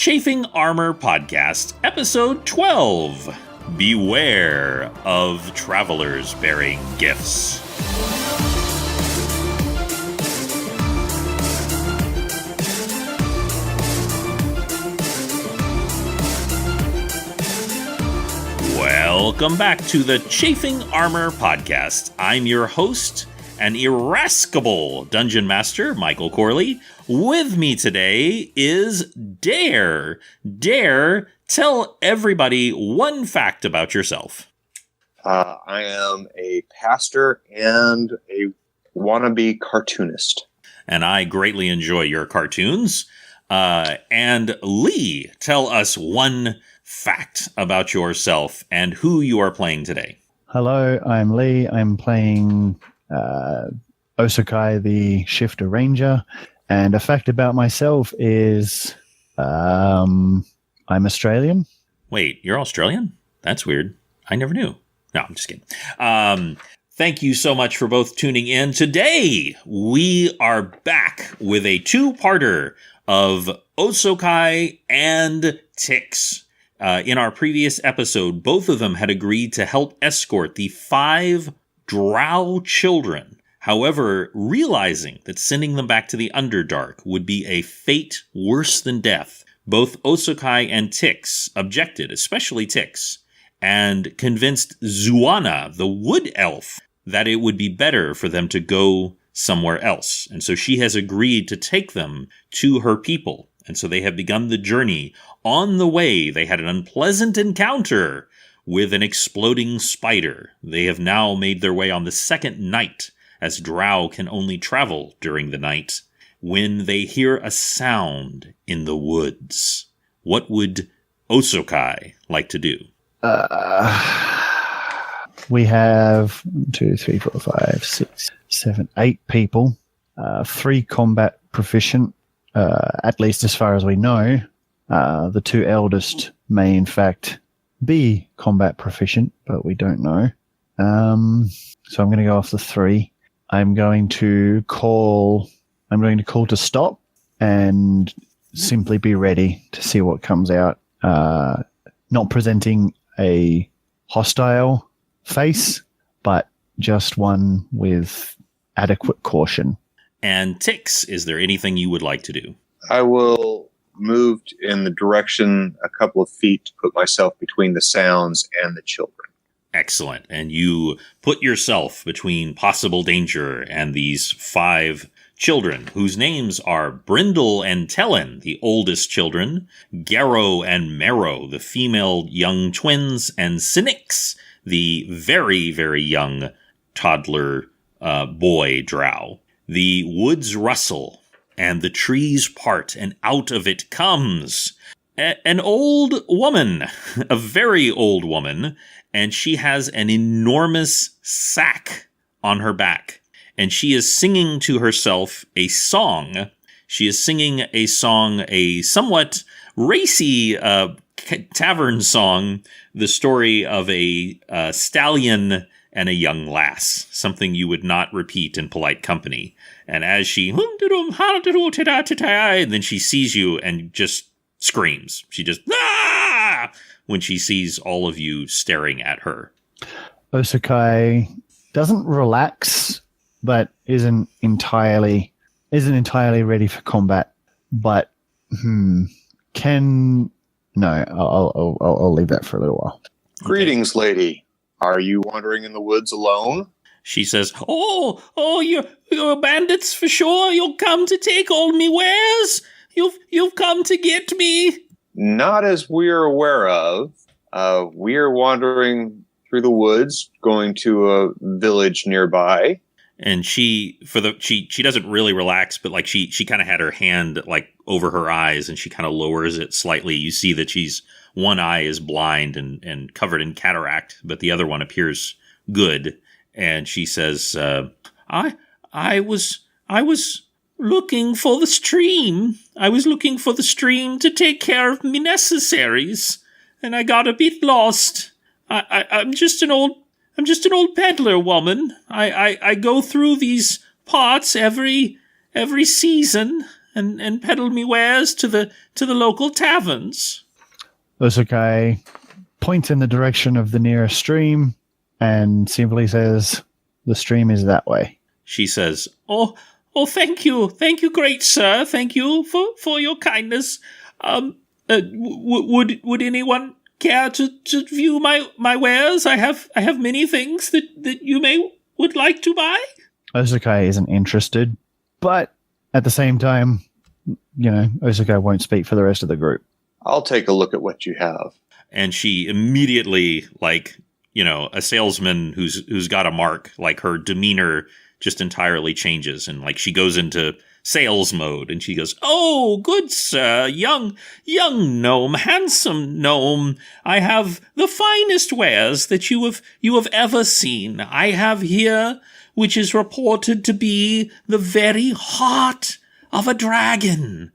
Chafing Armor Podcast, Episode 12. Beware of travelers bearing gifts. Welcome back to the Chafing Armor Podcast. I'm your host, an irascible Dungeon Master, Michael Corley. With me today is Dare. Dare, tell everybody one fact about yourself. I am a pastor and a wannabe cartoonist. And I greatly enjoy your cartoons. And Lee, tell us one fact about yourself and who you are playing today. Hello, I'm Lee. I'm playing Osokai, the Shifter Ranger. And a fact about myself is I'm Australian. Wait, you're Australian? That's weird. I never knew. No, I'm just kidding. Thank you so much for both tuning in. Today, we are back with a two-parter of Osokai and Ticks. In our previous episode, both of them had agreed to help escort the 5 drow children. However, realizing that sending them back to the Underdark would be a fate worse than death, both Osokai and Ticks objected, especially Ticks, and convinced Zuana, the wood elf, that it would be better for them to go somewhere else. And so she has agreed to take them to her people. And so they have begun the journey. On the way, they had an unpleasant encounter with an exploding spider. They have now made their way on the second night, as drow can only travel during the night, when they hear a sound in the woods. What would Osokai like to do? We have 2, 3, 4, 5, 6, 7, 8 people, 3 combat proficient, at least as far as we know. The 2 eldest may in be combat proficient, but we don't know. So I'm going to go off the 3. I'm going to call to stop and simply be ready to see what comes out. Not presenting a hostile face, but just one with adequate caution. And Ticks, is there anything you would like to do? I will move in the direction a couple of feet to put myself between the sounds and the children. Excellent. And you put yourself between possible danger and these 5 children, whose names are Brindle and Tellen, the oldest children, Garrow and Marrow, the female young twins, and Sinix, the very, very young toddler boy drow. The woods rustle, and the trees part, and out of it comes an old woman, a very old woman, and she has an enormous sack on her back. And she is singing to herself a song. She is singing a song, a somewhat racy tavern song, the story of a stallion and a young lass, something you would not repeat in polite company. And as she, and then she sees you and just screams. She just, ah! When she sees all of you staring at her. Osokai doesn't relax, but isn't entirely ready for combat. But I'll leave that for a little while. Greetings, lady. Are you wandering in the woods alone? She says, "Oh, you're bandits for sure. You'll come to take all me wares. You've come to get me." Not as we're aware of. We're wandering through the woods, going to a village nearby. And she doesn't really relax, but like she kind of had her hand like over her eyes, and she kind of lowers it slightly. You see that one eye is blind and covered in cataract, but the other one appears good. And she says, I was looking for the stream. I was looking for the stream to take care of me necessaries, and I got a bit lost. I'm just an old peddler woman. I go through these parts every season, and peddle me wares to the local taverns. Usukai points in the direction of the nearest stream and simply says, "The stream is that way." She says, "Oh, thank you, great sir. Thank you for your kindness. Would anyone care to view my wares? I have many things that you would like to buy." Usukai isn't interested, but at the same time, Usukai won't speak for the rest of the group. I'll take a look at what you have. And she immediately, like, a salesman who's got a mark, like her demeanor just entirely changes. And like she goes into sales mode and she goes, "Oh, good sir, young gnome, handsome gnome. I have the finest wares that you have ever seen. I have here, which is reported to be the very heart of a dragon,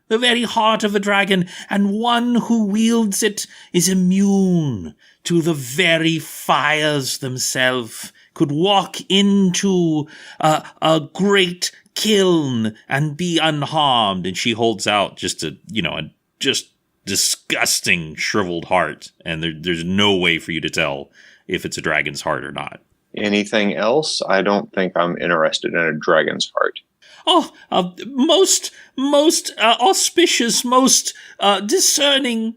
and one who wields it is immune to the very fires themselves, could walk into a great kiln and be unharmed." And she holds out just a just disgusting shriveled heart, and there's no way for you to tell if it's a dragon's heart or not. Anything else? I don't think I'm interested in a dragon's heart. "Oh, most auspicious, most discerning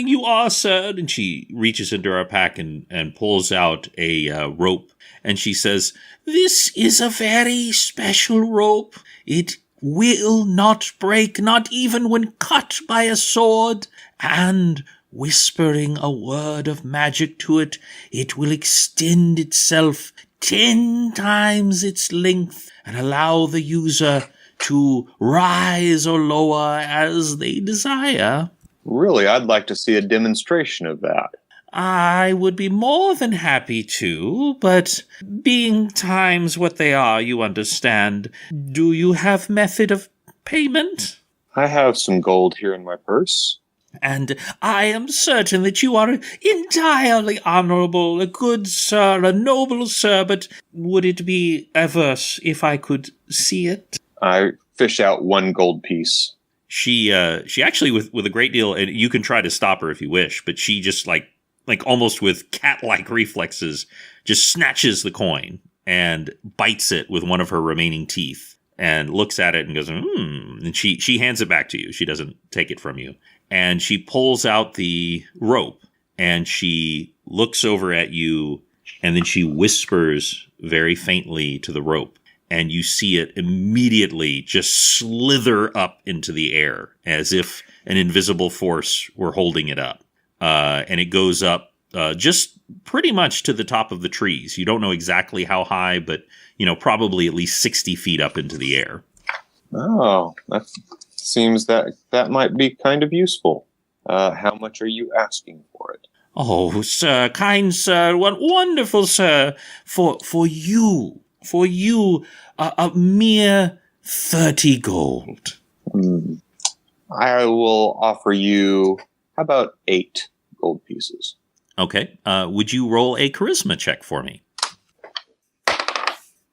you are, sir." And she reaches into her pack and pulls out a rope. And she says, "This is a very special rope. It will not break, not even when cut by a sword. And whispering a word of magic to it, it will extend itself 10 times its length and allow the user to rise or lower as they desire." Really, I'd like to see a demonstration of that. "I would be more than happy to, but being times what they are, you understand. Do you have method of payment?" I have some gold here in my purse. "And I am certain that you are entirely honorable, a good sir, a noble sir, but would it be averse if I could see it?" I fish out 1 gold piece. She actually, with a great deal, and you can try to stop her if you wish, but she just like almost with cat-like reflexes, just snatches the coin and bites it with one of her remaining teeth and looks at it and goes, and she hands it back to you. She doesn't take it from you. And she pulls out the rope and she looks over at you and then she whispers very faintly to the rope. And you see it immediately just slither up into the air as if an invisible force were holding it up. And it goes up just pretty much to the top of the trees. You don't know exactly how high, but, probably at least 60 feet up into the air. Oh, that seems that might be kind of useful. How much are you asking for it? "Oh, sir, kind sir, what wonderful sir, for you, a mere 30 gold. I will offer you, how about 8 gold pieces? Okay. Would you roll a charisma check for me?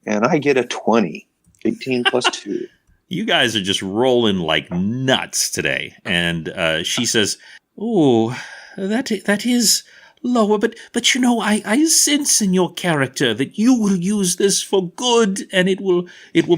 And I get a 20. 18 plus 2. You guys are just rolling like nuts today. And she says, "Oh, that is lower, but I sense in your character that you will use this for good and it will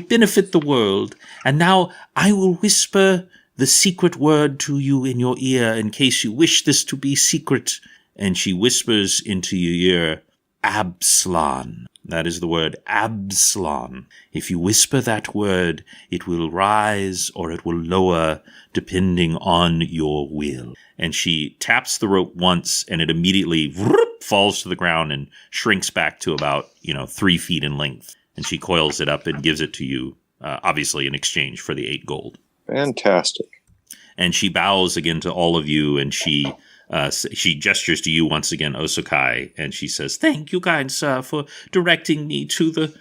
benefit the world. And now I will whisper the secret word to you in your ear in case you wish this to be secret." And she whispers into your ear, "Absalon." That is the word Absalon. If you whisper that word, it will rise or it will lower depending on your will. And she taps the rope once and it immediately falls to the ground and shrinks back to about, 3 feet in length. And she coils it up and gives it to you, obviously in exchange for the 8 gold. Fantastic. And she bows again to all of you and she gestures to you once again, Osokai, and she says, "Thank you, kind sir, for directing me to the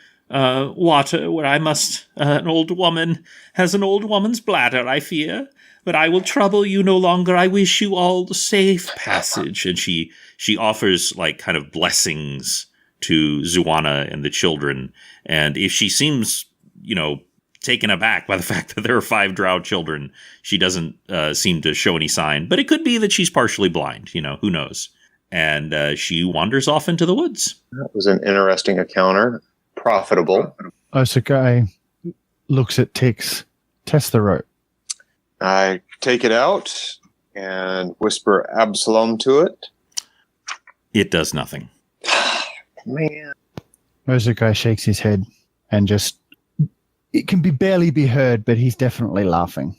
water where I must. An old woman has an old woman's bladder, I fear. But I will trouble you no longer. I wish you all safe passage." And she offers kind of blessings to Zuana and the children. And if she seems, taken aback by the fact that there are 5 drow children. She doesn't seem to show any sign, but it could be that she's partially blind. Who knows? And she wanders off into the woods. That was an interesting encounter. Profitable. Osakai looks at Tix. Test the rope. I take it out and whisper Absalom to it. It does nothing. Man. Osakai shakes his head and just... It can barely be heard, but he's definitely laughing.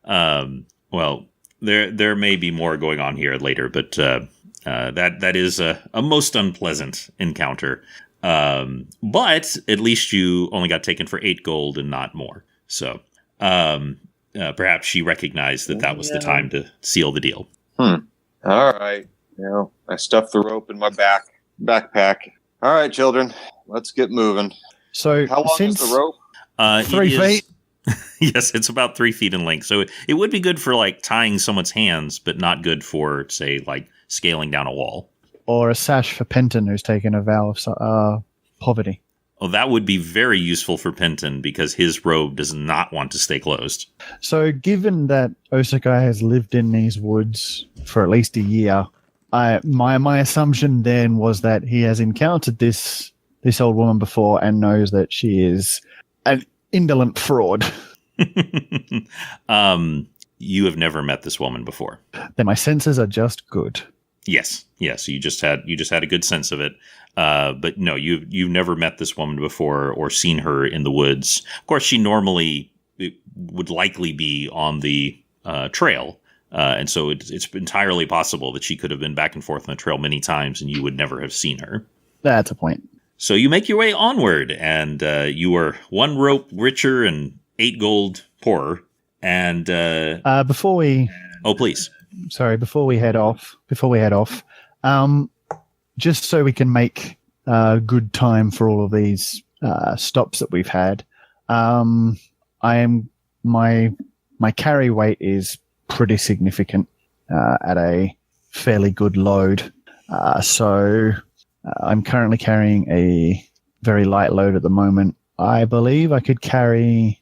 Well, there may be more going on here later, but that is a most unpleasant encounter. But at least you only got taken for 8 gold and not more. So perhaps she recognized that was the time to seal the deal. All right. I stuffed the rope in my backpack. All right, children, let's get moving. So how long is the rope? 3 feet. Yes, it's about 3 feet in length. So it would be good for like tying someone's hands, but not good for, say, like scaling down a wall. Or a sash for Penton, who's taken a vow of poverty. Oh, that would be very useful for Penton because his robe does not want to stay closed. So given that Osakai has lived in these woods for at least a year, my assumption then was that he has encountered this old woman before and knows that she is an indolent fraud. You have never met this woman before. Then my senses are just good. Yes. You just had a good sense of it. But no, you've never met this woman before or seen her in the woods. Of course, she normally would likely be on the trail. And so it's entirely possible that she could have been back and forth on the trail many times and you would never have seen her. That's a point. So you make your way onward, and you are 1 rope richer and 8 gold poorer. And before we head off, just so we can make good time for all of these stops that we've had, my carry weight is pretty significant at a fairly good load. So I'm currently carrying a very light load at the moment. I believe I could carry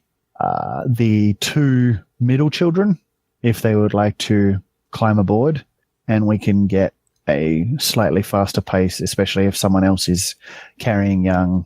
the 2 middle children if they would like to climb aboard, and we can get a slightly faster pace, especially if someone else is carrying young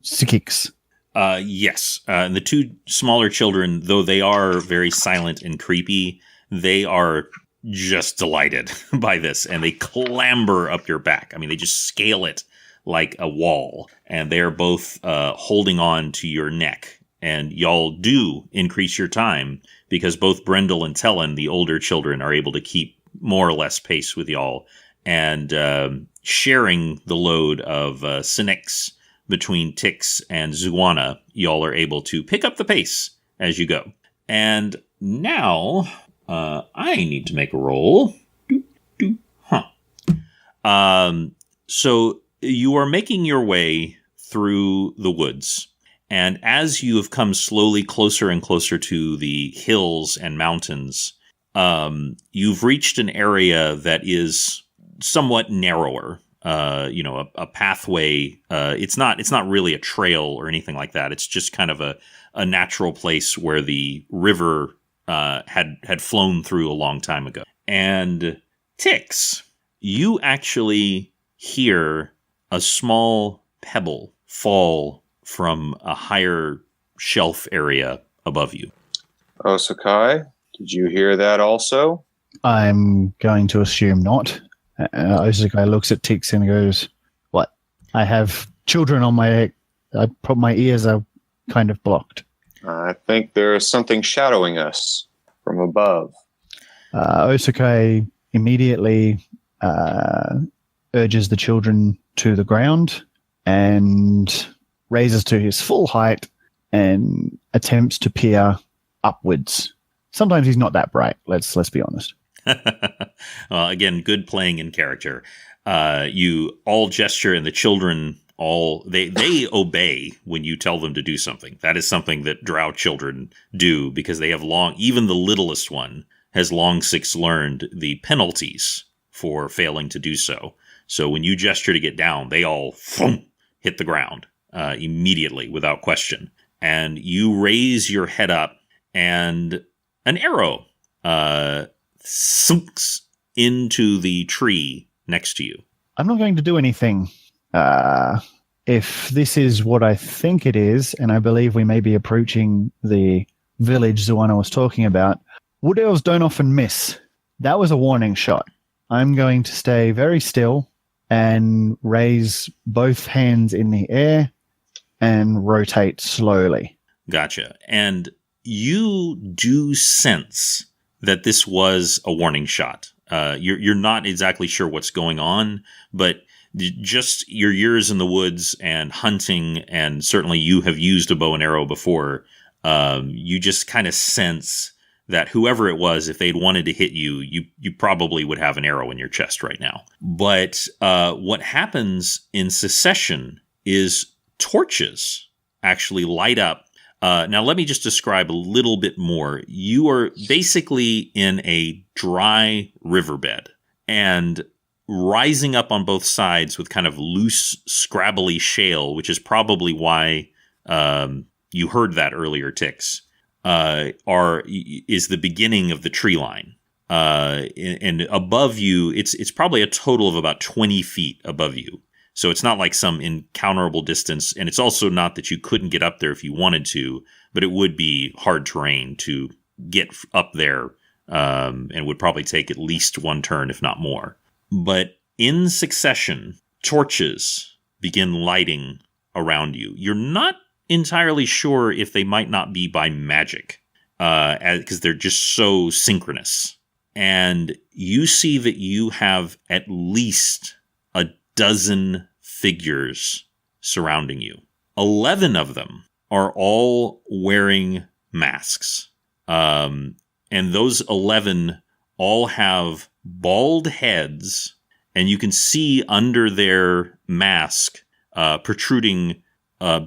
Sikiks. Yes. And the 2 smaller children, though they are very silent and creepy, they are just delighted by this, and they clamber up your back. I mean, they just scale it like a wall, and they're both holding on to your neck. And y'all do increase your time because both Brendel and Tellen, the older children, are able to keep more or less pace with y'all, and sharing the load of Sinix between Tix and Zuana, y'all are able to pick up the pace as you go. And now I need to make a roll. So you are making your way through the woods. And as you have come slowly closer and closer to the hills and mountains, you've reached an area that is somewhat narrower. A pathway. It's not really a trail or anything like that. It's just kind of a natural place where the river had flown through a long time ago. And Tix, you actually hear a small pebble fall from a higher shelf area above you. Osakai, did you hear that also? I'm going to assume not. Osakai looks at Tix and goes, "What? I have children on my ears are kind of blocked." I think there's something shadowing us from above. Osakai immediately urges the children to the ground and raises to his full height and attempts to peer upwards. Sometimes he's not that bright. Let's be honest. Well, again, good playing in character. You all gesture, and the children they obey when you tell them to do something. That is something that drow children do because they have even the littlest one has long since learned the penalties for failing to do so. So when you gesture to get down, they all hit the ground. immediately without question. And you raise your head up, and an arrow sinks into the tree next to you. I'm not going to do anything. If this is what I think it is, and I believe we may be approaching the village, the one I was talking about, wood elves don't often miss. That was a warning shot. I'm going to stay very still and raise both hands in the air and rotate slowly. Gotcha. And you do sense that this was a warning shot. You're not exactly sure what's going on, but just your years in the woods and hunting, and certainly you have used a bow and arrow before, you just kind of sense that whoever it was, if they'd wanted to hit you, you probably would have an arrow in your chest right now. But what happens in Secession is torches actually light up. Now, let me just describe a little bit more. You are basically in a dry riverbed, and rising up on both sides with kind of loose, scrabbly shale, which is probably why you heard that earlier, Tix, is the beginning of the tree line. And above you, it's probably a total of about 20 feet above you. So it's not like some incounterable distance, and it's also not that you couldn't get up there if you wanted to, but it would be hard terrain to get up there, and would probably take at least one turn, if not more. But in succession, torches begin lighting around you. You're not entirely sure if they might not be by magic, because they're just so synchronous. And you see that you have at least a dozen figures surrounding you. 11 of them are all wearing masks. And those 11 all have bald heads, and you can see under their mask protruding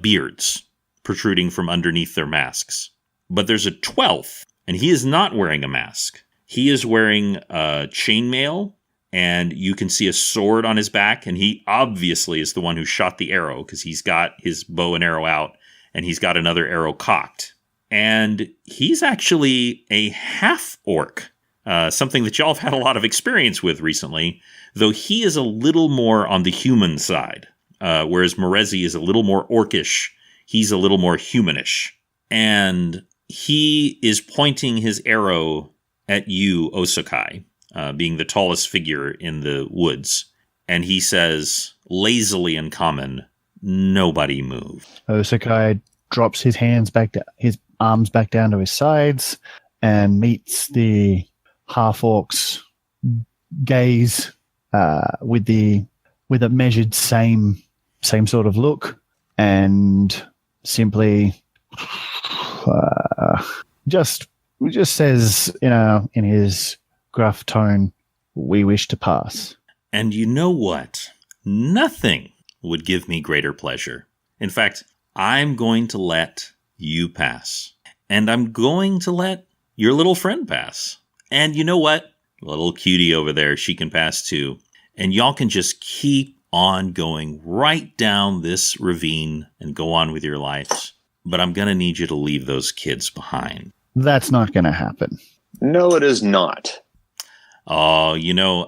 beards protruding from underneath their masks. But there's a 12th, and he is not wearing a mask. He is wearing chainmail, and you can see a sword on his back, and he obviously is the one who shot the arrow, because he's got his bow and arrow out, and he's got another arrow cocked. And he's actually a half-orc, something that y'all have had a lot of experience with recently, though he is a little more on the human side, whereas Morezi is a little more orcish. He's a little more humanish. And he is pointing his arrow at you, Osakai, being the tallest figure in the woods. And he says, lazily in common, nobody move. Osakai drops his arms back down to his sides and meets the half-orc's gaze with a measured same sort of look, and simply just says in his gruff tone, "We wish to pass." And you know what? Nothing would give me greater pleasure. In fact, I'm going to let you pass. And I'm going to let your little friend pass. And you know what? Little cutie over there, she can pass too. And y'all can just keep on going right down this ravine and go on with your lives. But I'm going to need you to leave those kids behind. That's not going to happen. No, it is not. Oh,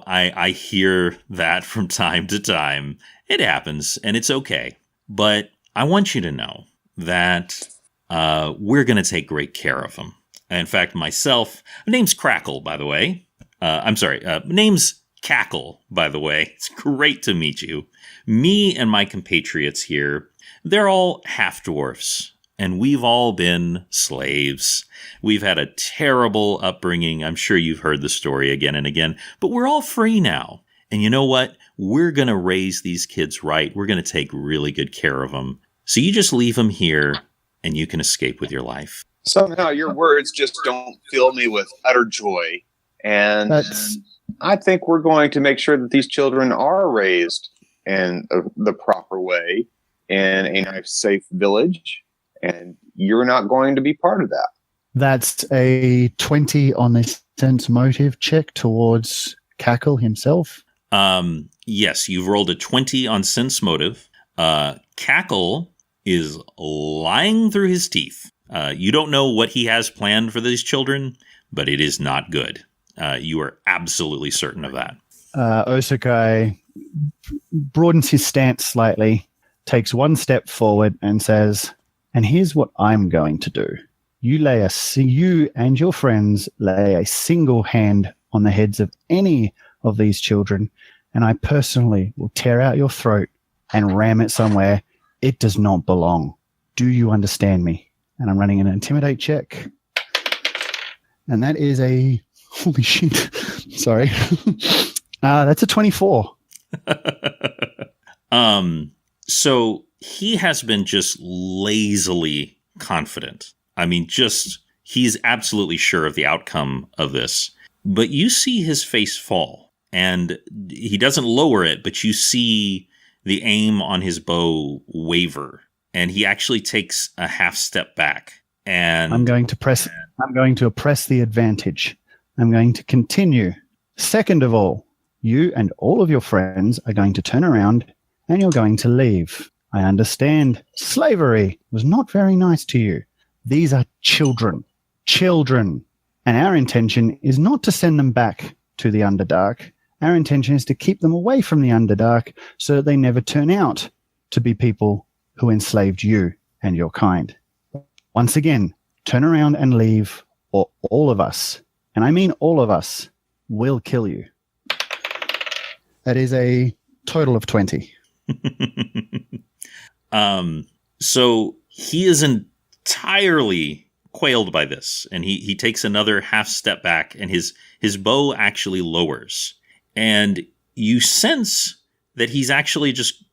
I hear that from time to time. It happens, and it's okay. But I want you to know that we're going to take great care of them. In fact, myself, name's Crackle, by the way. Name's Cackle, by the way. It's great to meet you. Me and my compatriots here, they're all half-dwarfs, and we've all been slaves. We've had a terrible upbringing. I'm sure you've heard the story again and again, but we're all free now. And you know what? We're going to raise these kids right. We're going to take really good care of them. So you just leave them here, and you can escape with your life. Somehow your words just don't fill me with utter joy. And I think we're going to make sure that these children are raised in the proper way in a nice, safe village. And you're not going to be part of that. That's a 20 on the sense motive check towards Cackle himself. Yes, you've rolled a 20 on sense motive. Cackle is lying through his teeth. You don't know what he has planned for these children, but it is not good. You are absolutely certain of that. Osakai broadens his stance slightly, takes one step forward and says, and here's what I'm going to do. You and your friends lay a single hand on the heads of any of these children, and I personally will tear out your throat and ram it somewhere it does not belong. Do you understand me? And I'm running an intimidate check. And that is a... Holy shit. Sorry. That's a 24. So he has been just lazily confident. I mean, he's absolutely sure of the outcome of this. But you see his face fall, and he doesn't lower it, but you see the aim on his bow waver, and he actually takes a half step back. And I'm going to oppress the advantage. I'm going to continue. Second of all, you and all of your friends are going to turn around and you're going to leave. I understand slavery was not very nice to you. These are children. And our intention is not to send them back to the Underdark. Our intention is to keep them away from the Underdark so that they never turn out to be people who enslaved you and your kind. Once again, turn around and leave, or all of us, and I mean all of us, will kill you. That is a total of 20. So he is entirely quailed by this, and he takes another half step back, and his bow actually lowers. And you sense that he's actually just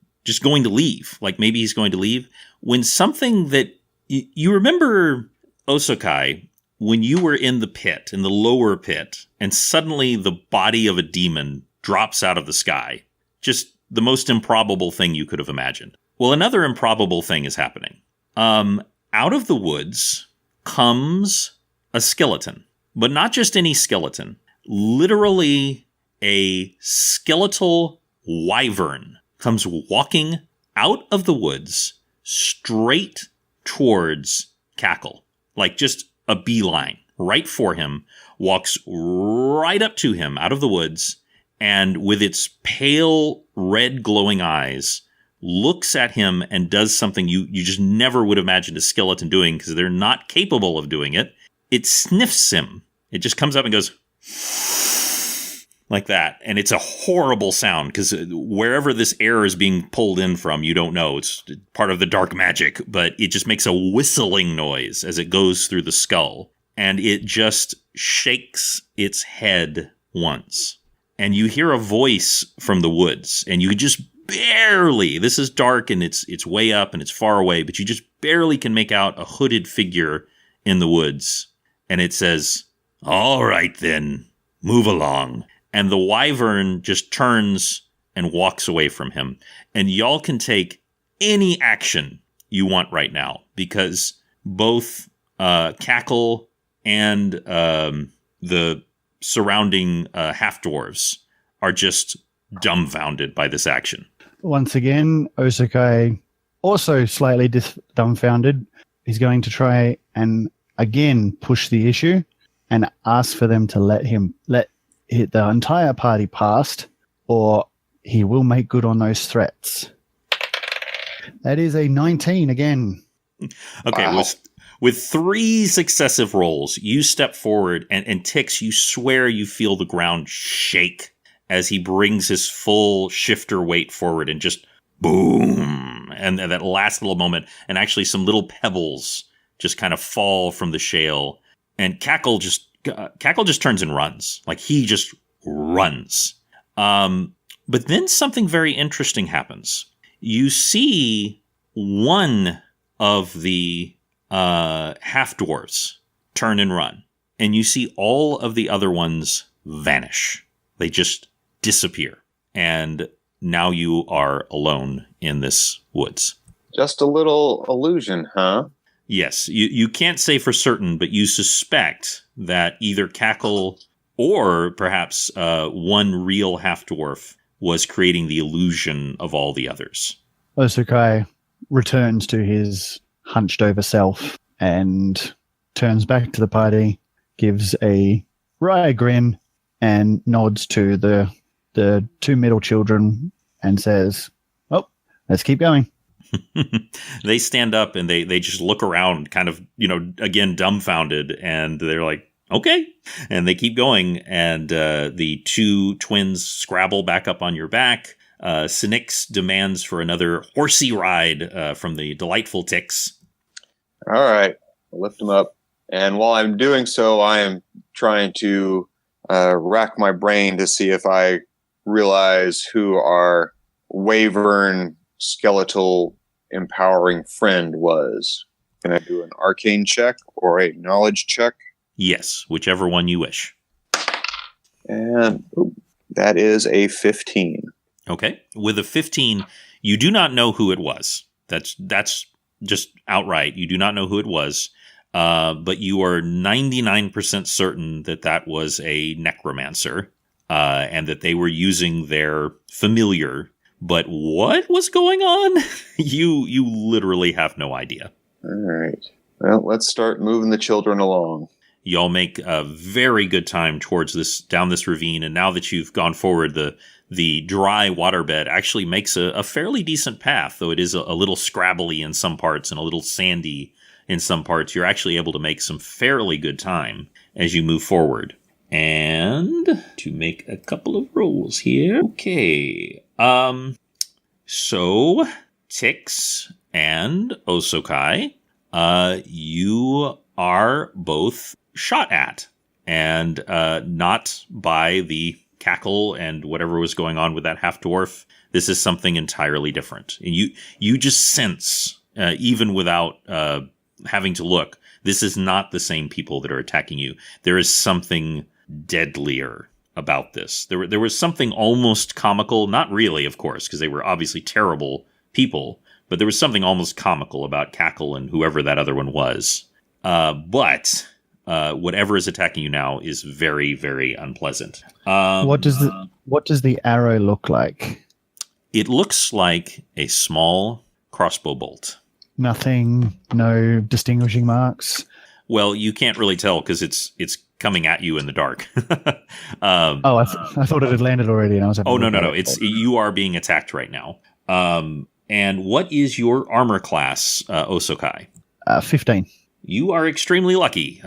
going to leave. Like maybe he's going to leave. When something that you remember, Osakai, when you were in the pit, in the lower pit, and suddenly the body of a demon drops out of the sky. Just the most improbable thing you could have imagined. Well, another improbable thing is happening. Out of the woods comes a skeleton, but not just any skeleton. Literally a skeletal wyvern comes walking out of the woods straight towards Cackle. Like just a beeline right for him, walks right up to him out of the woods, and with its pale red glowing eyes, looks at him and does something you just never would imagine a skeleton doing because they're not capable of doing it. It sniffs him. It just comes up and goes like that. And it's a horrible sound because wherever this air is being pulled in from, you don't know. It's part of the dark magic, but it just makes a whistling noise as it goes through the skull. And it just shakes its head once. And you hear a voice from the woods, and you just barely, this is dark and it's way up and it's far away, but you just barely can make out a hooded figure in the woods. And it says, "All right then, move along." And the wyvern just turns and walks away from him. And y'all can take any action you want right now, because both Cackle and the surrounding half-dwarves are just dumbfounded by this action. Once again, Osakai, also slightly dumbfounded, is going to try and again push the issue and ask for them to let the entire party past, or he will make good on those threats. That is a 19 again. Okay, wow. With 3 successive rolls, you step forward, and Tix, you swear you feel the ground shake as he brings his full shifter weight forward and just boom. And that last little moment, and actually some little pebbles just kind of fall from the shale. And Cackle just turns and runs. Like he just runs. But then something very interesting happens. You see one of the half-dwarves turn and run. And you see all of the other ones vanish. They just disappear. And now you are alone in this woods. Just a little illusion, huh? Yes, you can't say for certain, but you suspect that either Cackle or perhaps one real half-dwarf was creating the illusion of all the others. Osakai returns to his hunched over self and turns back to the party, gives a wry grin, and nods to the two middle children and says, "Oh, let's keep going." They stand up and they just look around, kind of, again, dumbfounded, and they're like, okay. And they keep going, and the two twins scrabble back up on your back. Sinix demands for another horsey ride from the delightful Tix. All right. I'll lift him up. And while I'm doing so, I am trying to rack my brain to see if I realize who our Wyvern skeletal empowering friend was. Can I do an arcane check or a knowledge check? Yes, whichever one you wish. And that is a 15. Okay. With a 15, you do not know who it was. That's just outright. You do not know who it was. But you are 99% certain that was a necromancer, and that they were using their familiar. But what was going on? You literally have no idea. All right. Well, let's start moving the children along. Y'all make a very good time down this ravine, and now that you've gone forward, the dry waterbed actually makes a fairly decent path, though it is a little scrabbly in some parts and a little sandy in some parts. You're actually able to make some fairly good time as you move forward. And to make a couple of rolls here. Okay. So Tix and Osokai, you are both shot at, and not by the cackle and whatever was going on with that half dwarf. This is something entirely different. And you just sense, even without having to look, this is not the same people that are attacking you. There is something deadlier about this. There was something almost comical, not really, of course, because they were obviously terrible people, but there was something almost comical about Cackle and whoever that other one was. But whatever is attacking you now is very, very unpleasant. What does the arrow look like? It looks like a small crossbow bolt. Nothing, no distinguishing marks. Well, you can't really tell because it's coming at you in the dark. I thought it had landed already, and I was. Oh no! You are being attacked right now. And what is your armor class, Osokai? 15. You are extremely lucky.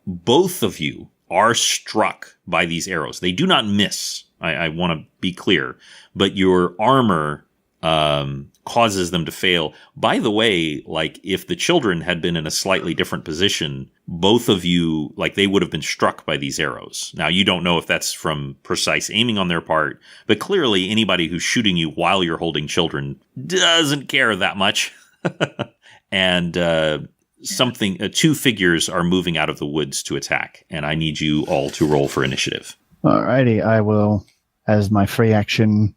Both of you are struck by these arrows. They do not miss. I want to be clear, but your armor causes them to fail. By the way, like if the children had been in a slightly different position, both of you, like they would have been struck by these arrows. Now, you don't know if that's from precise aiming on their part, but clearly anybody who's shooting you while you're holding children doesn't care that much. And two figures are moving out of the woods to attack, and I need you all to roll for initiative. Alrighty, I will, as my free action.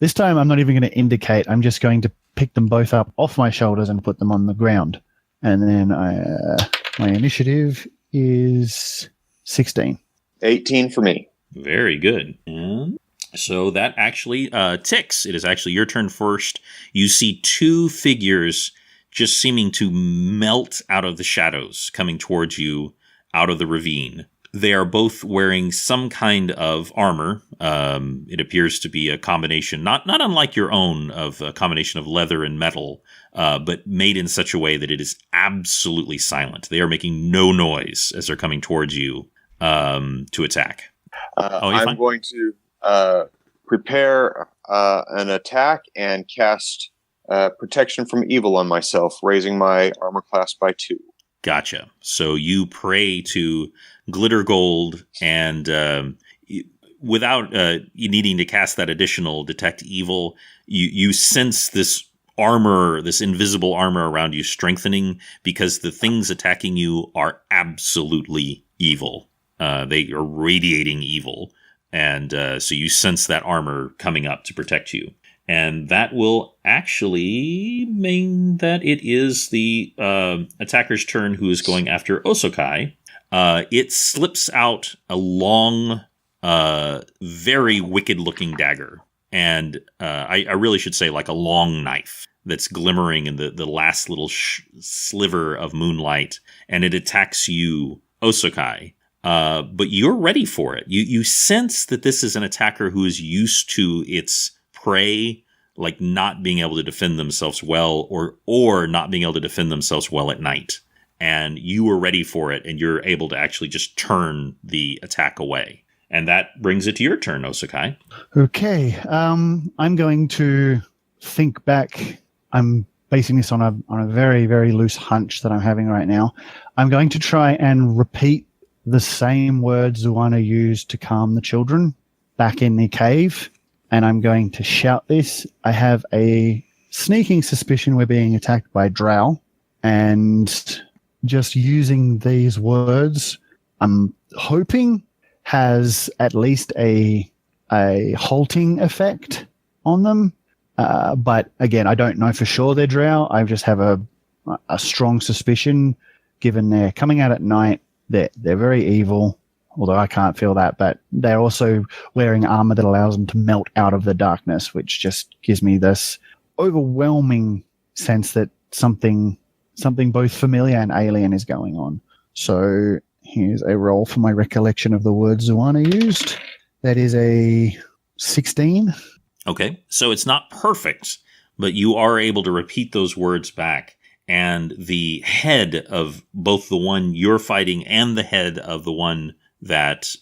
This time I'm not even going to indicate. I'm just going to pick them both up off my shoulders and put them on the ground. And then my initiative is 16. 18 for me. Very good. And so that actually ticks. It is actually your turn first. You see two figures just seeming to melt out of the shadows coming towards you out of the ravine. They are both wearing some kind of armor. It appears to be a combination, not unlike your own, of a combination of leather and metal, but made in such a way that it is absolutely silent. They are making no noise as they're coming towards you to attack. I'm going to prepare an attack and cast protection from evil on myself, raising my armor class by 2. Gotcha. So you pray to Glitter Gold, and without you needing to cast that additional Detect Evil, you sense this armor, this invisible armor around you strengthening, because the things attacking you are absolutely evil. They are radiating evil. And so you sense that armor coming up to protect you. And that will actually mean that it is the attacker's turn, who is going after Osokai. It slips out a long, very wicked-looking dagger and I really should say like a long knife that's glimmering in the last little sliver of moonlight, and it attacks you, Osokai. But you're ready for it. You sense that this is an attacker who is used to its prey, like not being able to defend themselves well, or not being able to defend themselves well at night. And you are ready for it, and you're able to actually just turn the attack away. And that brings it to your turn, Osokai. Okay. I'm going to think back. I'm basing this on a very, very loose hunch that I'm having right now. I'm going to try and repeat the same words Zuana used to calm the children back in the cave. And I'm going to shout this. I have a sneaking suspicion we're being attacked by drow. And just using these words, I'm hoping has at least a halting effect on them. But again, I don't know for sure they're drow. I just have a strong suspicion, given they're coming out at night. They're very evil, although I can't feel that. But they're also wearing armor that allows them to melt out of the darkness, which just gives me this overwhelming sense that something both familiar and alien is going on. So here's a roll for my recollection of the words Zuana used. That is a 16. Okay, so it's not perfect, but you are able to repeat those words back. And the head of both the one you're fighting and the head of the one that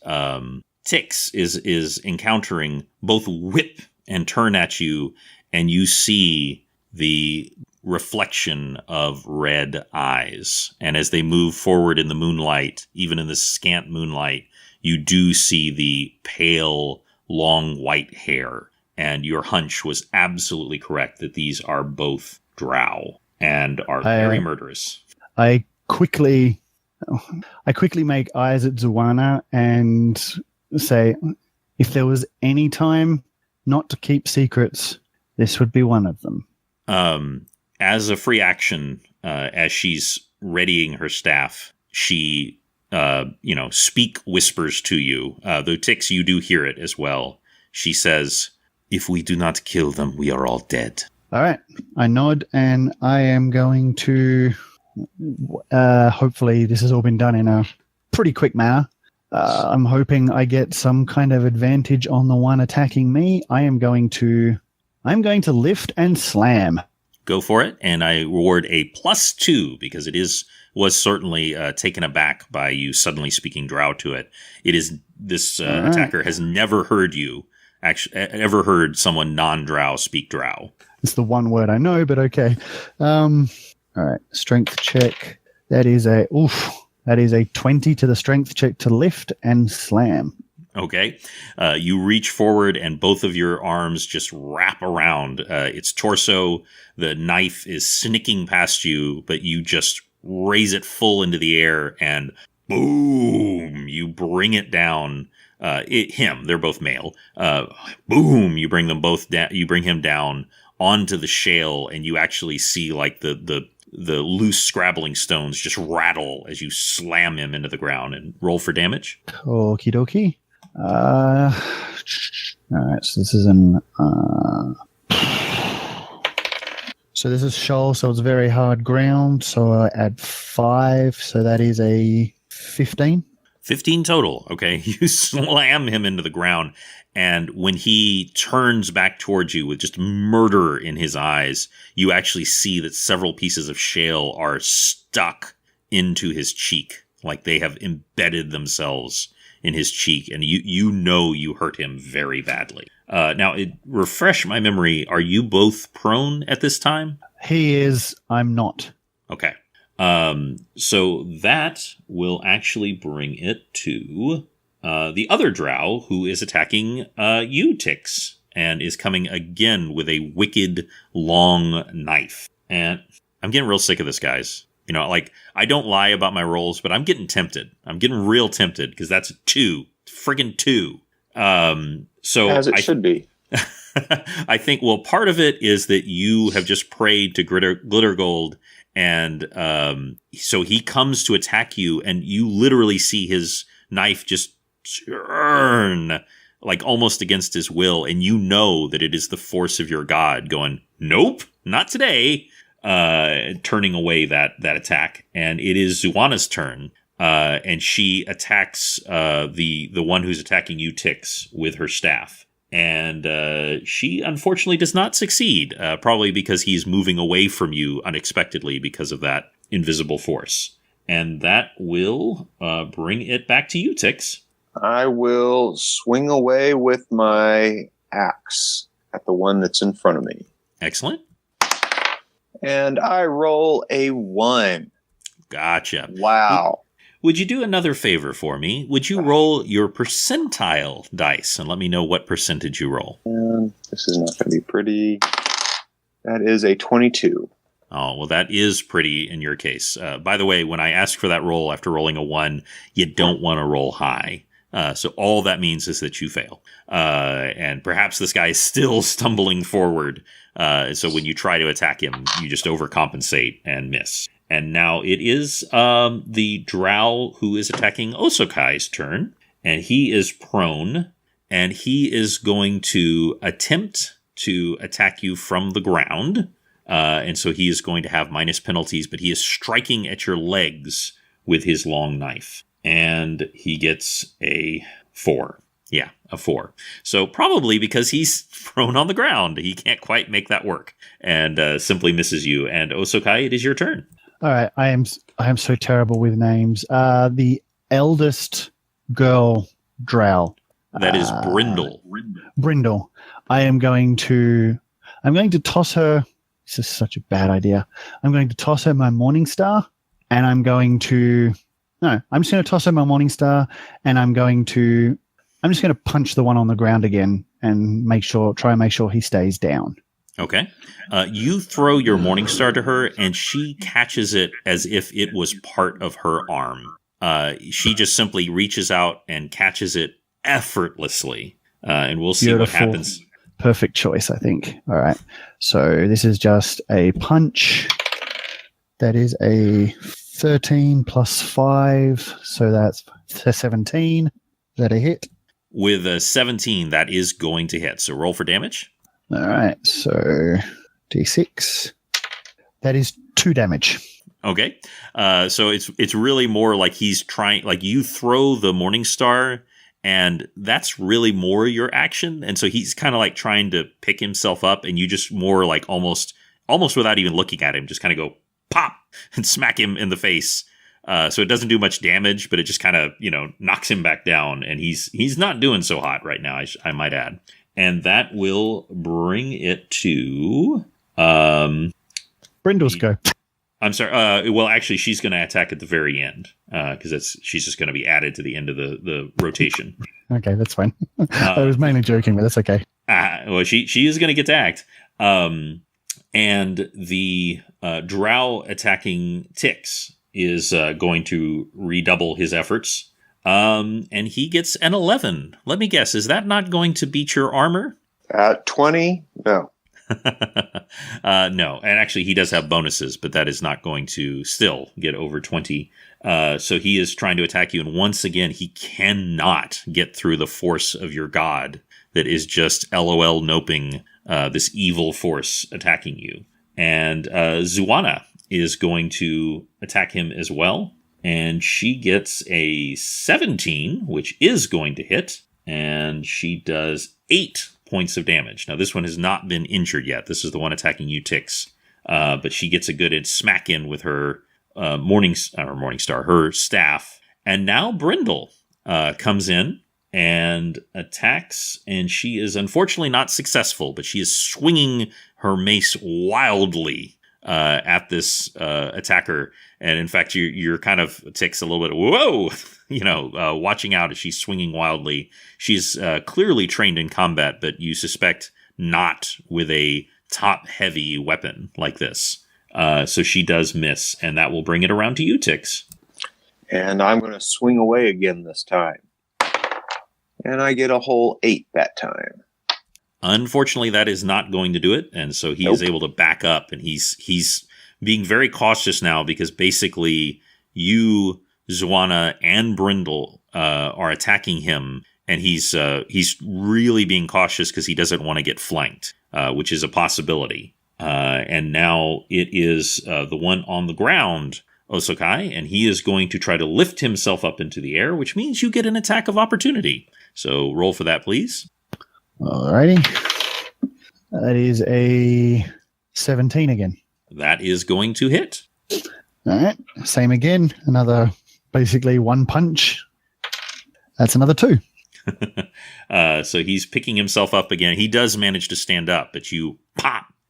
Tix is encountering both whip and turn at you, and you see the reflection of red eyes. And as they move forward in the moonlight, even in the scant moonlight, you do see the pale, long white hair. And your hunch was absolutely correct that these are both drow and are very murderous. I quickly make eyes at Zuana and say, if there was any time not to keep secrets, this would be one of them. As a free action, as she's readying her staff, she, speak whispers to you. Though Tix, you do hear it as well. She says, "If we do not kill them, we are all dead." All right. I nod, and I am going to, hopefully this has all been done in a pretty quick manner. I'm hoping I get some kind of advantage on the one attacking me. I'm going to lift and slam. Go for it, and I reward a +2 because it was certainly taken aback by you suddenly speaking drow to it. It is this attacker has never heard you ever heard someone non-drow speak drow. It's the one word I know, but okay. All right, strength check. That is a 20 to the strength check to lift and slam. Okay. You reach forward and both of your arms just wrap around its torso. The knife is snicking past you, but you just raise it full into the air and boom, you bring it down. They're both male. Boom, you bring them both down. You bring him down onto the shale, and you actually see like the loose scrabbling stones just rattle as you slam him into the ground. And roll for damage. Okie dokie. All right, so this is so this is shoal, so it's very hard ground. So I add 5, so that is a 15. 15 total. Okay, you slam him into the ground, and when he turns back towards you with just murder in his eyes, you actually see that several pieces of shale are stuck into his cheek, like they have embedded themselves in his cheek, and you hurt him very badly. Now, refresh my memory, are you both prone at this time? He is. I'm not. Okay. So that will actually bring it to the other drow who is attacking you, Tix, and is coming again with a wicked long knife. And I'm getting real sick of this, guys. You know, like, I don't lie about my rolls, but I'm getting tempted. I'm getting real tempted because that's 2. Friggin' 2. So as it should be. I think, well, part of it is that you have just prayed to Glitter Gold, and so he comes to attack you, and you literally see his knife just turn like almost against his will, and you know that it is the force of your god going, nope, not today, turning away that attack. And it is Zuana's turn, and she attacks the one who's attacking you, Tix, with her staff. And she unfortunately does not succeed, probably because he's moving away from you unexpectedly because of that invisible force. And that will bring it back to you, Tix. I will swing away with my axe at the one that's in front of me. Excellent. And I roll a 1. Gotcha. Wow. Would you do another favor for me? Would you roll your percentile dice and let me know what percentage you roll? And this is not going to be pretty. That is a 22. Oh, well, that is pretty in your case. By the way, when I ask for that roll after rolling a 1, you don't want to roll high. So all that means is that you fail. And perhaps this guy is still stumbling forward. So when you try to attack him, you just overcompensate and miss. And now it is the drow who is attacking Osokai's turn. And he is prone. And he is going to attempt to attack you from the ground. And so he is going to have minus penalties, but he is striking at your legs with his long knife. And he gets a 4. Yeah, a 4. So probably because he's prone on the ground, he can't quite make that work and simply misses you. And Osokai, it is your turn. All right, I am so terrible with names. The eldest girl drow. That is Brindle. Brindle. I'm going to toss her. This is such a bad idea. I'm going to toss her my Morning Star, and I'm just going to toss her my Morning Star, and I'm just going to punch the one on the ground again and try and make sure he stays down. Okay. You throw your Morning Star to her, and she catches it as if it was part of her arm. She just simply reaches out and catches it effortlessly, and we'll see Beautiful. What happens. Perfect choice, I think. All right. So this is just a punch. That is a 13 plus 5, so that's 17. Is that a hit? With a 17, that is going to hit. So roll for damage. All right, so D6. That is 2 damage. Okay. So it's really more like he's trying, like you throw the Morning Star, and that's really more your action. And so he's kind of like trying to pick himself up, and you just more like almost without even looking at him, just kind of go pop and smack him in the face. So it doesn't do much damage, but it just kind of, knocks him back down, and he's not doing so hot right now, I might add. And that will bring it to Brindle's go. I'm sorry. Well, actually, she's going to attack at the very end because she's just going to be added to the end of the rotation. Okay, that's fine. I was mainly joking, but that's okay. Well, she is going to get to act. And the drow attacking Tix is going to redouble his efforts. And he gets an 11. Let me guess, is that not going to beat your armor? 20? No. No. And actually, he does have bonuses, but that is not going to still get over 20. So he is trying to attack you. And once again, he cannot get through the force of your god that is just LOL noping this evil force attacking you. And Zuana is going to attack him as well. And she gets a 17, which is going to hit. And she does 8 points of damage. Now, this one has not been injured yet. This is the one attacking you, Tix. But she gets a good smack in with her Morning Star, her staff. And now Brindle comes in and attacks. And she is unfortunately not successful, but she is swinging her mace wildly at this attacker. And in fact, you're kind of Tix a little bit, whoa, watching out as she's swinging wildly. She's clearly trained in combat, but you suspect not with a top-heavy weapon like this. So she does miss, and that will bring it around to you, Tix. And I'm going to swing away again this time. And I get a whole 8 that time. Unfortunately, that is not going to do it, and so he is able to back up, and he's being very cautious now because basically you, Zuana, and Brindle are attacking him, and he's really being cautious because he doesn't want to get flanked, which is a possibility. And now it is the one on the ground, Osokai, and he is going to try to lift himself up into the air, which means you get an attack of opportunity. So roll for that, please. Alrighty. That is a 17 again. That is going to hit. All right. Same again. Another, basically one punch. That's another 2. So he's picking himself up again. He does manage to stand up, but you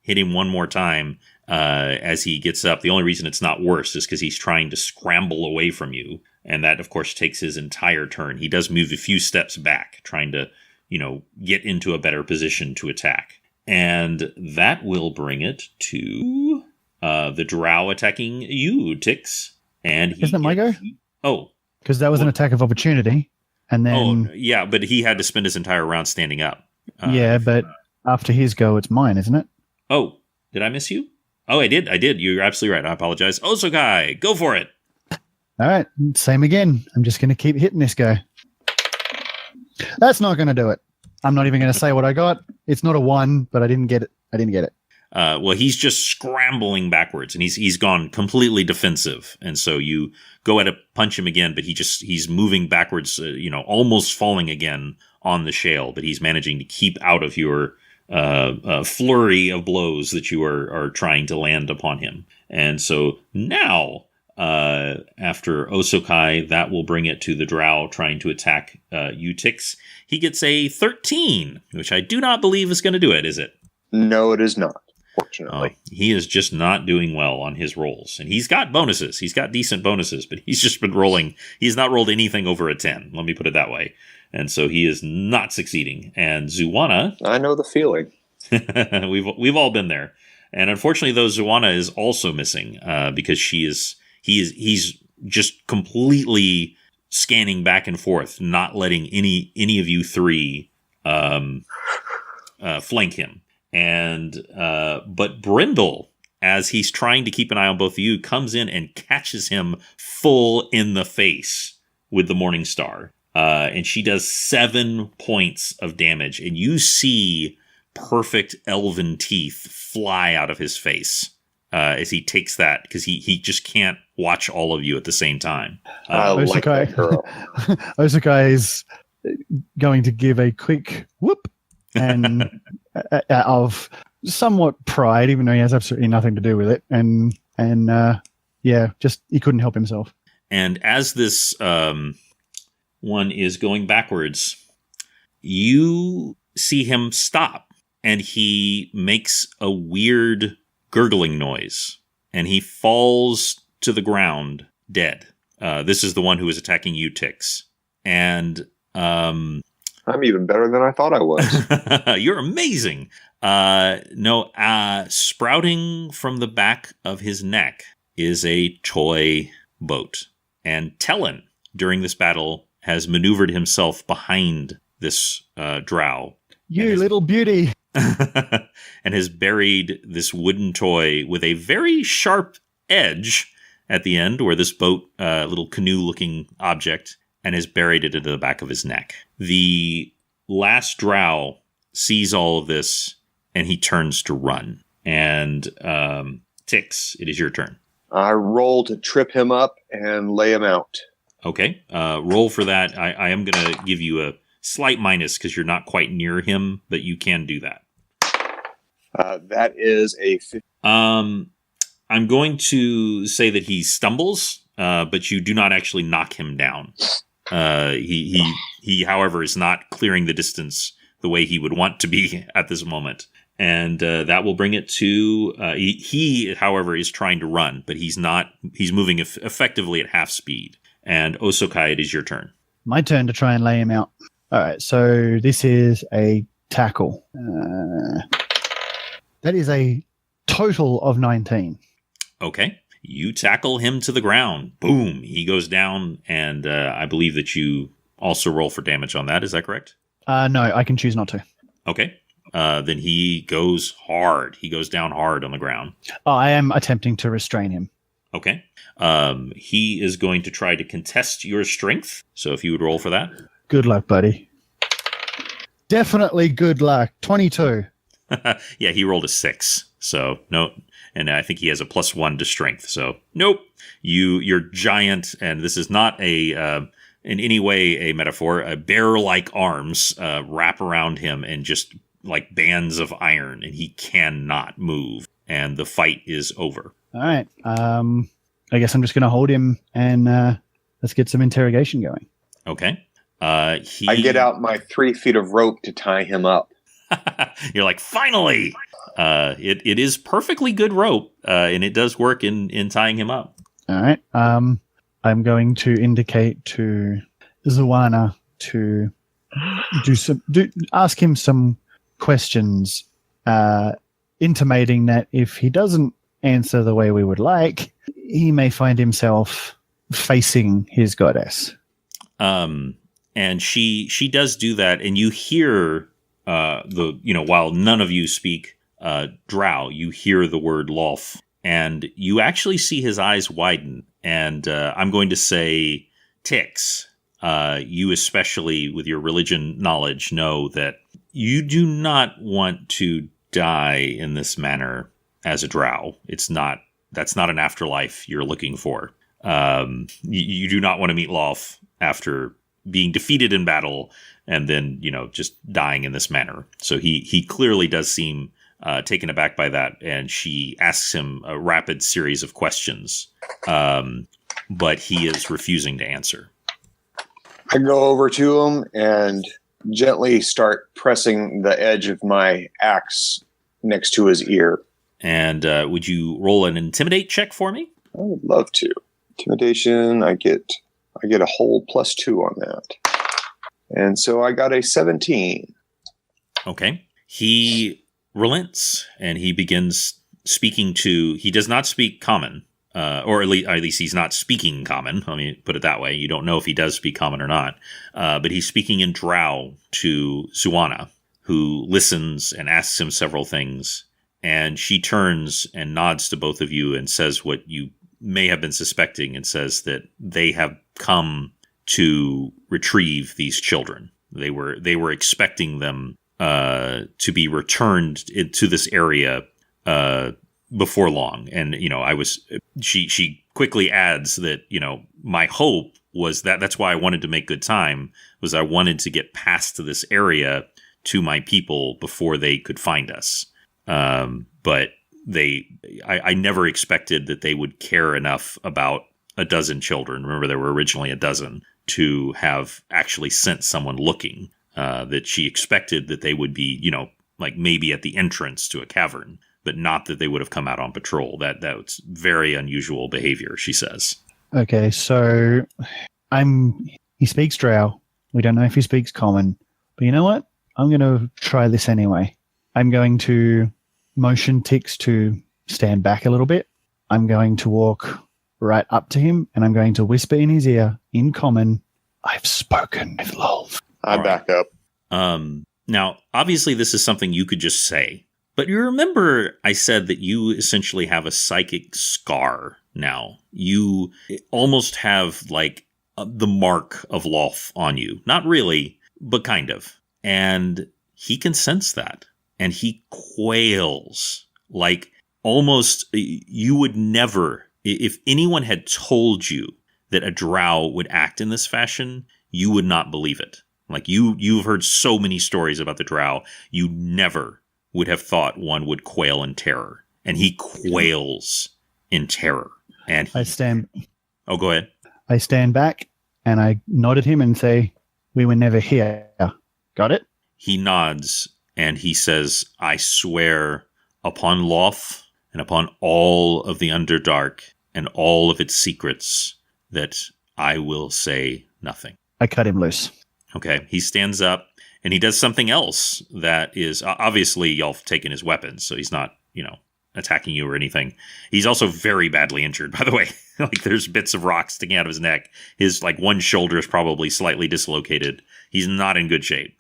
hit him one more time as he gets up. The only reason it's not worse is because he's trying to scramble away from you. And that, of course, takes his entire turn. He does move a few steps back, trying to, get into a better position to attack. And that will bring it to the drow attacking you, Tix. And isn't it my go? Oh. Because that was an attack of opportunity. And then... Oh, yeah, but he had to spend his entire round standing up. Yeah, but after his go, it's mine, isn't it? Oh, did I miss you? Oh, I did. You're absolutely right. I apologize. Osokai, go for it. All right, same again. I'm just going to keep hitting this guy. That's not going to do it. I'm not even going to say what I got. It's not a 1, but I didn't get it. Well, he's just scrambling backwards, and he's gone completely defensive. And so you go at to punch him again, but he's moving backwards, almost falling again on the shale, but he's managing to keep out of your flurry of blows that you are trying to land upon him. And so now, after Osokai, that will bring it to the drow trying to attack Utix. He gets a 13, which I do not believe is going to do it, is it? No, it is not, fortunately. He is just not doing well on his rolls. And he's got bonuses. He's got decent bonuses, but he's just been rolling. He's not rolled anything over a 10. Let me put it that way. And so he is not succeeding. And Zuwana... I know the feeling. We've all been there. And unfortunately, though, Zuwana is also missing because he's just completely scanning back and forth, not letting any of you three flank him. And but Brindle, as he's trying to keep an eye on both of you, comes in and catches him full in the face with the Morning Star. And she does 7 points of damage. And you see perfect elven teeth fly out of his face as he takes that, because he just can't watch all of you at the same time. Like that girl. Osokai is going to give a quick whoop and of somewhat pride, even though he has absolutely nothing to do with it. And just he couldn't help himself. And as this one is going backwards, you see him stop, and he makes a weird gurgling noise, and he falls to the ground dead. This is the one who was attacking you, Tix. And I'm even better than I thought I was. You're amazing. Sprouting from the back of his neck is a toy boat. And Tellan, during this battle, has maneuvered himself behind this drow. You little beauty. And has buried this wooden toy with a very sharp edge at the end, where this boat, little canoe-looking object, and has buried it into the back of his neck. The last drow sees all of this, and he turns to run. And Tix, it is your turn. I roll to trip him up and lay him out. Okay. Roll for that. I am going to give you a slight minus because you're not quite near him, but you can do that. That is a 50. I'm going to say that he stumbles, but you do not actually knock him down. He, however, is not clearing the distance the way he would want to be at this moment. And that will bring it to... he, however, is trying to run, but he's not. He's moving effectively at half speed. And Osokai, it is your turn. My turn to try and lay him out. All right, so this is a tackle. That is a total of 19. Okay. You tackle him to the ground. Boom. He goes down, and I believe that you also roll for damage on that. Is that correct? No, I can choose not to. Okay. Then he goes hard. He goes down hard on the ground. Oh, I am attempting to restrain him. Okay. He is going to try to contest your strength. So if you would roll for that. Good luck, buddy. Definitely good luck. 22. Yeah, he rolled a 6. So, no. And I think he has a +1 to strength. So, nope. You're giant, and this is not in any way a metaphor. Bear-like arms wrap around him and just like bands of iron, and he cannot move. And the fight is over. All right. I guess I'm just going to hold him and let's get some interrogation going. Okay. I get out my 3 feet of rope to tie him up. You're like, finally! It is perfectly good rope, and it does work in tying him up. All right. I'm going to indicate to Zawana to ask him some questions, intimating that if he doesn't answer the way we would like, he may find himself facing his goddess. And she does do that, and you hear while none of you speak Drow, you hear the word Lolf, and you actually see his eyes widen. And I'm going to say, Tix, you especially with your religion knowledge know that you do not want to die in this manner as a Drow. That's not an afterlife you're looking for. You do not want to meet Lolf after being defeated in battle and then, just dying in this manner. So he clearly does seem taken aback by that, and she asks him a rapid series of questions, but he is refusing to answer. I go over to him and gently start pressing the edge of my axe next to his ear. And would you roll an intimidate check for me? I would love to. Intimidation, I get a whole +2 on that. And so I got a 17. Okay. He relents, and he begins speaking he does not speak common, or at least he's not speaking common. Let me put it that way. You don't know if he does speak common or not. But he's speaking in Drow to Zawana, who listens and asks him several things. And she turns and nods to both of you and says what you may have been suspecting, and says that they have come to retrieve these children. They were expecting them to be returned to this area before long. And she quickly adds that my hope was that's why I wanted to make good time, was I wanted to get past to this area to my people before they could find us. But I never expected that they would care enough about a dozen children. Remember, there were originally a dozen, to have actually sent someone looking. That she expected that they would be, like maybe at the entrance to a cavern, but not that they would have come out on patrol. That's very unusual behavior, she says. Okay, so he speaks Drow. We don't know if he speaks Common, but you know what? I'm going to try this anyway. I'm going to motion Tix to stand back a little bit. I'm going to walk right up to him, and I'm going to whisper in his ear in Common, "I've spoken with Lolf." I back up. Now, obviously, this is something you could just say, but you remember I said that you essentially have a psychic scar now. You almost have like the mark of Lolf on you. Not really, but kind of. And he can sense that, and he quails. Like almost, you would never, if anyone had told you that a Drow would act in this fashion, you would not believe it. Like you've heard so many stories about the Drow, you never would have thought one would quail in terror. And he quails in terror. And Oh, go ahead. I stand back and I nod at him and say, "We were never here." Got it? He nods and he says, "I swear upon Lolf and upon all of the Underdark and all of its secrets that I will say nothing." I cut him loose. Okay, he stands up and he does something else that is obviously y'all have taken his weapons, so he's not, attacking you or anything. He's also very badly injured, by the way. Like there's bits of rock sticking out of his neck. His one shoulder is probably slightly dislocated. He's not in good shape.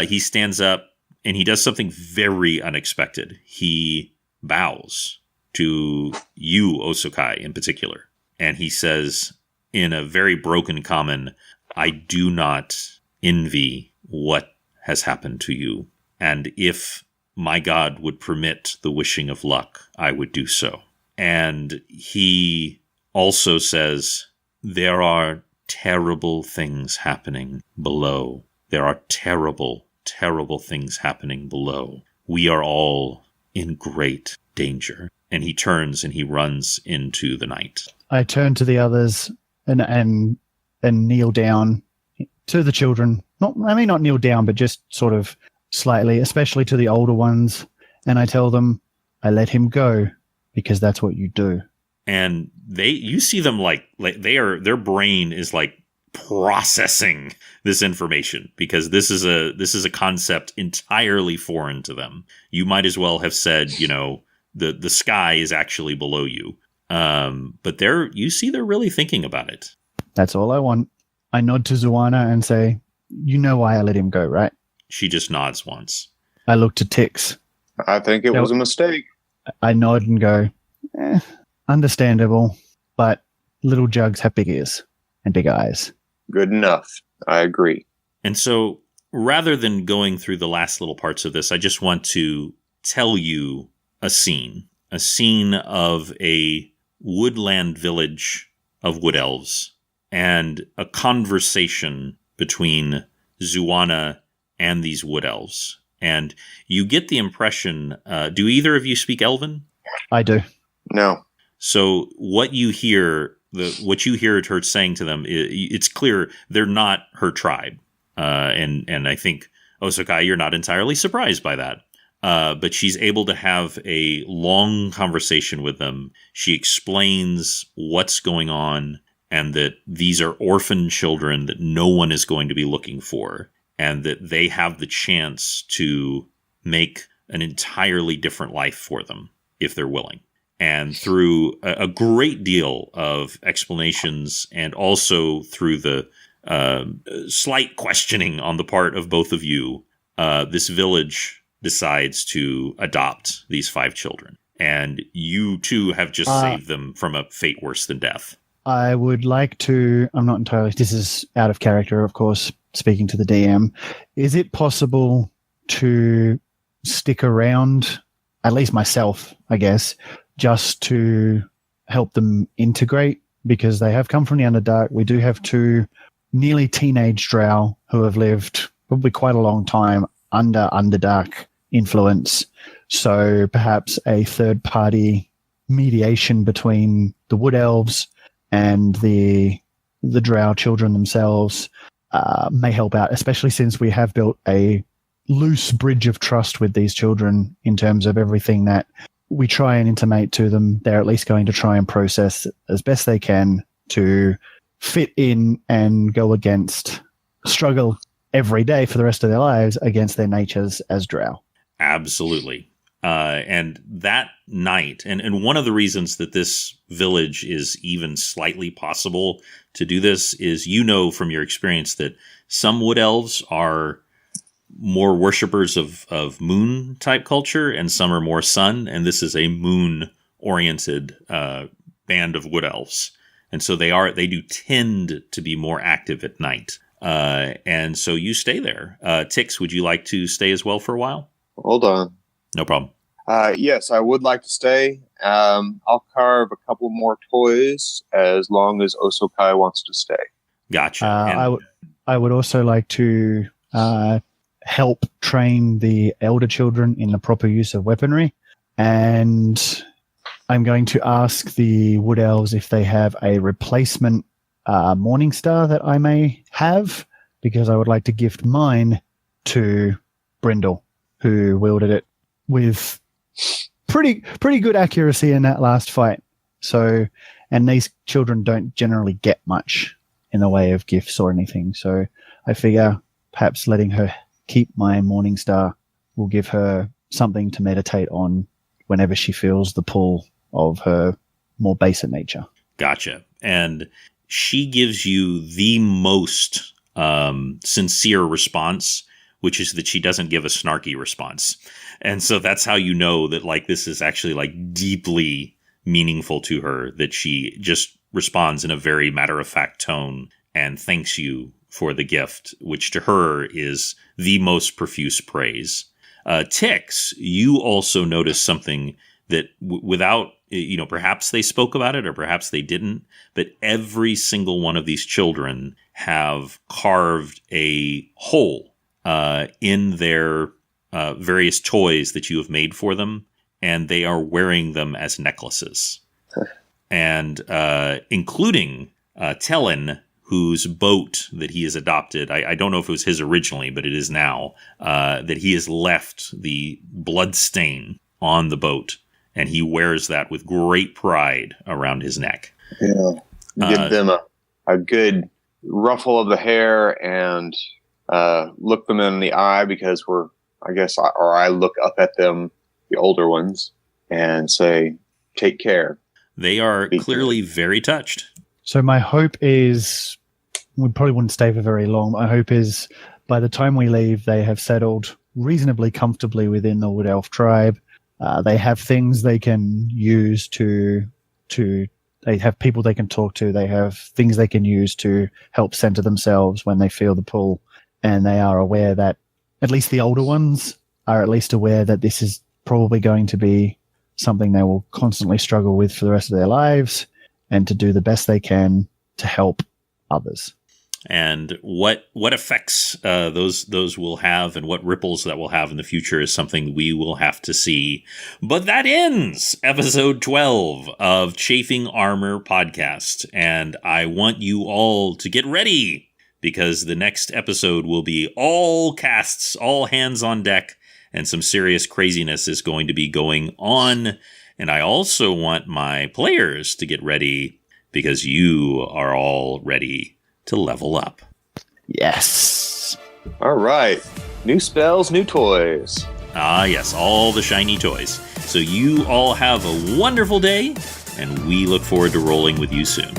He stands up and he does something very unexpected. He bows to you, Osokai, in particular, and he says in a very broken Common, "I do not envy what has happened to you. And if my God would permit the wishing of luck, I would do so. And he also says, there are terrible things happening below. There are terrible, terrible things happening below. We are all in great danger. And he turns and he runs into the night. I turn to the others and kneel down to the children. Not kneel down, but just sort of slightly, especially to the older ones. And I tell them, I let him go because that's what you do. And you see them like their brain is like processing this information, because this is a concept entirely foreign to them. You might as well have said, the sky is actually below you. But you see they're really thinking about it. That's all I want. I nod to Zuana and say, you know why I let him go, right? She just nods once. I look to Tix. I think it was a mistake. I nod and go, understandable, but little jugs have big ears and big eyes. Good enough. I agree. And so rather than going through the last little parts of this, I just want to tell you a scene of a woodland village of wood elves and a conversation between Zuana and these wood elves. And you get the impression, do either of you speak Elven? I do. No. So what you hear her saying to them, it's clear they're not her tribe. And I think, Osokai, you're not entirely surprised by that. But she's able to have a long conversation with them. She explains what's going on and that these are orphan children that no one is going to be looking for, and that they have the chance to make an entirely different life for them if they're willing. And through a great deal of explanations, and also through the slight questioning on the part of both of you, this village decides to adopt these 5 children. And you, too, have just saved them from a fate worse than death. I would like to, I'm not entirely, this is out of character, of course, speaking to the DM. Is it possible to stick around, at least myself, I guess, just to help them integrate? Because they have come from the Underdark. We do have 2 nearly teenage drow who have lived probably quite a long time under Underdark influence. So perhaps a third-party mediation between the Wood Elves and the drow children themselves may help out, especially since we have built a loose bridge of trust with these children in terms of everything that we try and intimate to them. They're at least going to try and process as best they can to fit in and go struggle every day for the rest of their lives against their natures as drow. Absolutely. And that night, and one of the reasons that this village is even slightly possible to do this is, from your experience that some wood elves are more worshippers of moon type culture and some are more sun. And this is a moon oriented band of wood elves. And so they do tend to be more active at night. And so you stay there. Tix, would you like to stay as well for a while? Hold on. No problem. Yes, I would like to stay. I'll carve a couple more toys as long as Osokai wants to stay. Gotcha. I would also like to help train the elder children in the proper use of weaponry. And I'm going to ask the Wood Elves if they have a replacement Morning Star that I may have, because I would like to gift mine to Brindle, who wielded it with pretty good accuracy in that last fight. So, and these children don't generally get much in the way of gifts or anything. So I figure perhaps letting her keep my Morning Star will give her something to meditate on whenever she feels the pull of her more basic nature. Gotcha. And she gives you the most sincere response, which is that she doesn't give a snarky response. And so that's how you know that this is actually deeply meaningful to her, that she just responds in a very matter-of-fact tone and thanks you for the gift, which to her is the most profuse praise. Tix, you also notice something that without, perhaps they spoke about it or perhaps they didn't, but every single one of these children have carved a hole in their various toys that you have made for them, and they are wearing them as necklaces. And including Tellin, whose boat that he has adopted, I don't know if it was his originally, but it is now, that he has left the blood stain on the boat, and he wears that with great pride around his neck. Yeah. Give them a good ruffle of the hair and look them in the eye, because I look up at them, the older ones, and say, take care. They are clearly very touched. So my hope is, we probably wouldn't stay for very long. My hope is by the time we leave, they have settled reasonably comfortably within the Wood Elf tribe. They have things they can use to they have people they can talk to. They have things they can use to help center themselves when they feel the pull. And they are aware that, at least the older ones are at least aware that this is probably going to be something they will constantly struggle with for the rest of their lives, and to do the best they can to help others. And what effects those will have and what ripples that will have in the future is something we will have to see. But that ends episode 12 of Chafing Armor Podcast. And I want you all to get ready, because the next episode will be all casts, all hands on deck, and some serious craziness is going to be going on. And I also want my players to get ready, because you are all ready to level up. Yes. All right. New spells, new toys. Ah, yes, all the shiny toys. So you all have a wonderful day, and we look forward to rolling with you soon.